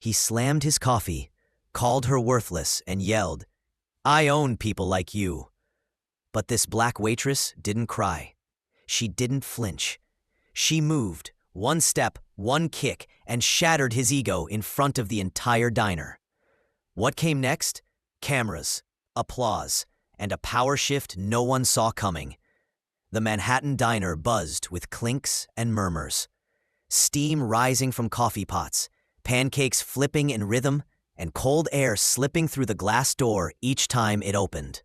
He slammed his coffee, called her worthless, and yelled, "I own people like you." But this black waitress didn't cry. She didn't flinch. She moved, one step, one kick, and shattered his ego in front of the entire diner. What came next? Cameras, applause, and a power shift no one saw coming. The Manhattan diner buzzed with clinks and murmurs. Steam rising from coffee pots, pancakes flipping in rhythm, and cold air slipping through the glass door each time it opened.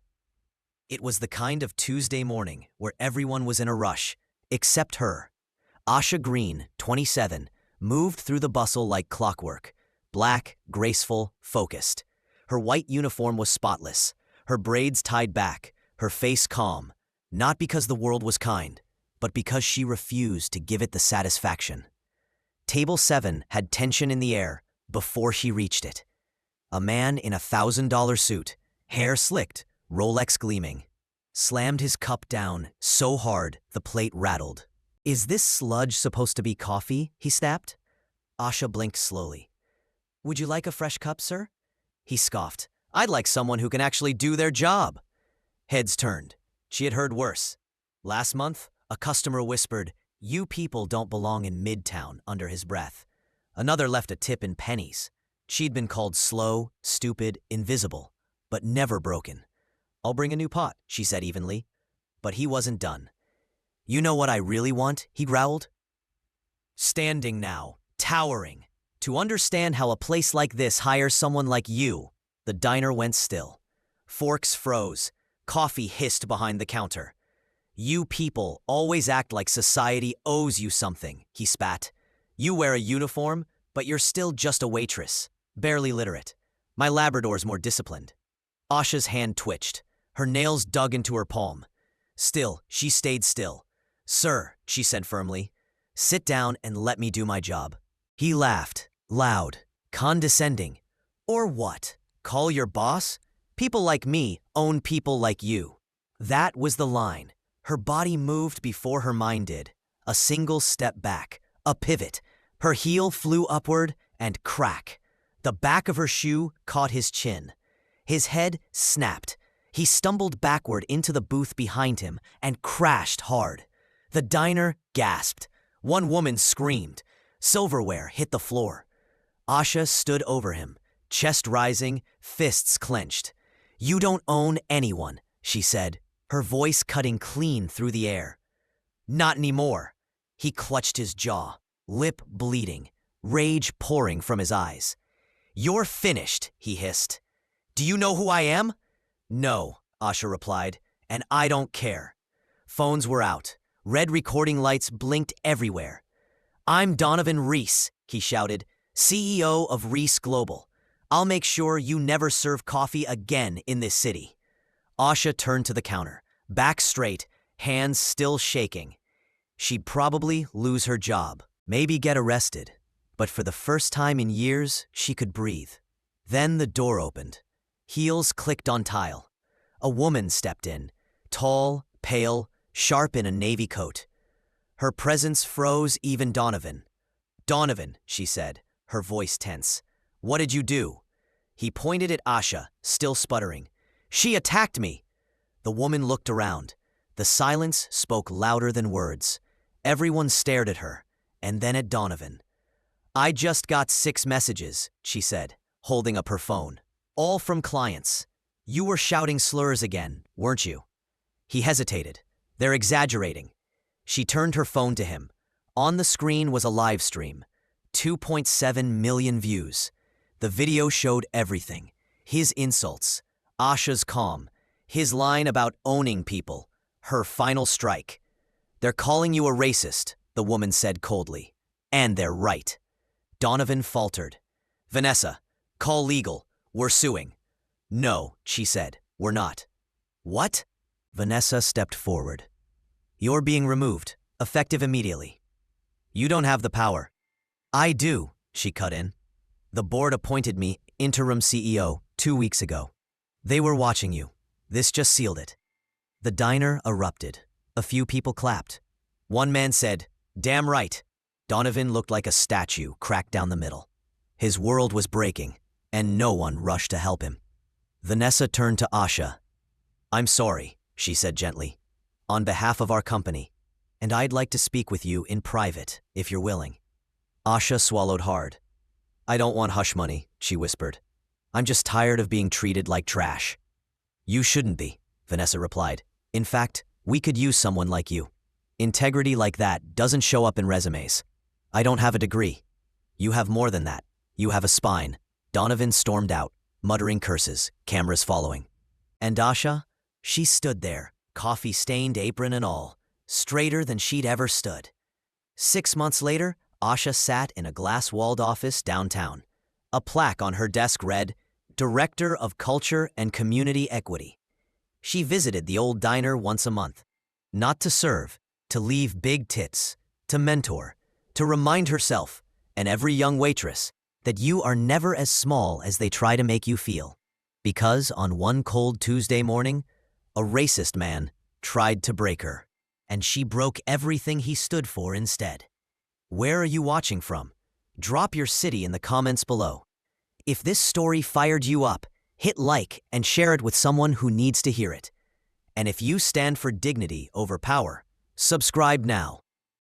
It was the kind of Tuesday morning where everyone was in a rush, except her. Asha Green, 27, moved through the bustle like clockwork, black, graceful, focused. Her white uniform was spotless, her braids tied back, her face calm, not because the world was kind, but because she refused to give it the satisfaction. Table 7 had tension in the air before she reached it. A man in a $1,000 suit, hair slicked, Rolex gleaming, slammed his cup down so hard the plate rattled. "Is this sludge supposed to be coffee?" he snapped. Asha blinked slowly. "Would you like a fresh cup, sir?" He scoffed. "I'd like someone who can actually do their job." Heads turned. She had heard worse. Last month, a customer whispered, "You people don't belong in Midtown," under his breath. Another left a tip in pennies. She'd been called slow, stupid, invisible, but never broken. "I'll bring a new pot," she said evenly. But he wasn't done. "You know what I really want?" he growled. Standing now, towering. "To understand how a place like this hires someone like you." The diner went still. Forks froze. Coffee hissed behind the counter. "You people always act like society owes you something," he spat. "You wear a uniform, but you're still just a waitress, barely literate. My Labrador's more disciplined." Asha's hand twitched. Her nails dug into her palm. Still, she stayed still. "Sir," she said firmly, "sit down and let me do my job." He laughed, loud, condescending. "Or what? Call your boss? People like me own people like you." That was the line. Her body moved before her mind did. A single step back, a pivot. Her heel flew upward, and crack. The back of her shoe caught his chin. His head snapped. He stumbled backward into the booth behind him and crashed hard. The diner gasped. One woman screamed. Silverware hit the floor. Asha stood over him, chest rising, fists clenched. "You don't own anyone," she said, her voice cutting clean through the air. "Not anymore." He clutched his jaw, lip bleeding, rage pouring from his eyes. "You're finished," he hissed. "Do you know who I am?" "No," Asha replied, "and I don't care." Phones were out. Red recording lights blinked everywhere. "I'm Donovan Reese," he shouted, "CEO of Reese Global. I'll make sure you never serve coffee again in this city." Asha turned to the counter, back straight, hands still shaking. She'd probably lose her job, maybe get arrested, but for the first time in years, she could breathe. Then the door opened. Heels clicked on tile. A woman stepped in, tall, pale, sharp in a navy coat. Her presence froze even Donovan. "Donovan," she said, her voice tense. "What did you do?" He pointed at Asha, still sputtering. "She attacked me." The woman looked around. The silence spoke louder than words. Everyone stared at her, and then at Donovan. "I just got 6 messages," she said, holding up her phone. "All from clients. You were shouting slurs again, weren't you?" He hesitated. "They're exaggerating." She turned her phone to him. On the screen was a live stream. 2.7 million views. The video showed everything. His insults, Asha's calm, his line about owning people, her final strike. "They're calling you a racist," the woman said coldly. "And they're right." Donovan faltered. "Vanessa, call legal. We're suing." "No," she said, "we're not." "What?" Vanessa stepped forward. "You're being removed, effective immediately." "You don't have the power." "I do," she cut in. "The board appointed me interim CEO 2 weeks ago. They were watching you. This just sealed it." The diner erupted. A few people clapped. One man said, "Damn right." Donovan looked like a statue cracked down the middle. His world was breaking, and no one rushed to help him. Vanessa turned to Asha. "I'm sorry," she said gently, "on behalf of our company, and I'd like to speak with you in private, if you're willing." Asha swallowed hard. "I don't want hush money," she whispered. "I'm just tired of being treated like trash." "You shouldn't be," Vanessa replied. "In fact, we could use someone like you. Integrity like that doesn't show up in resumes. I don't have a degree. You have more than that. You have a spine." Donovan stormed out, muttering curses, cameras following. And Asha? She stood there, coffee-stained apron and all, straighter than she'd ever stood. 6 months later, Asha sat in a glass-walled office downtown. A plaque on her desk read, "Director of Culture and Community Equity." She visited the old diner once a month. Not to serve, to leave big tits, to mentor, to remind herself, and every young waitress, that you are never as small as they try to make you feel. Because on one cold Tuesday morning, a racist man tried to break her, and she broke everything he stood for instead. Where are you watching from? Drop your city in the comments below. If this story fired you up, hit like and share it with someone who needs to hear it. And if you stand for dignity over power, subscribe now.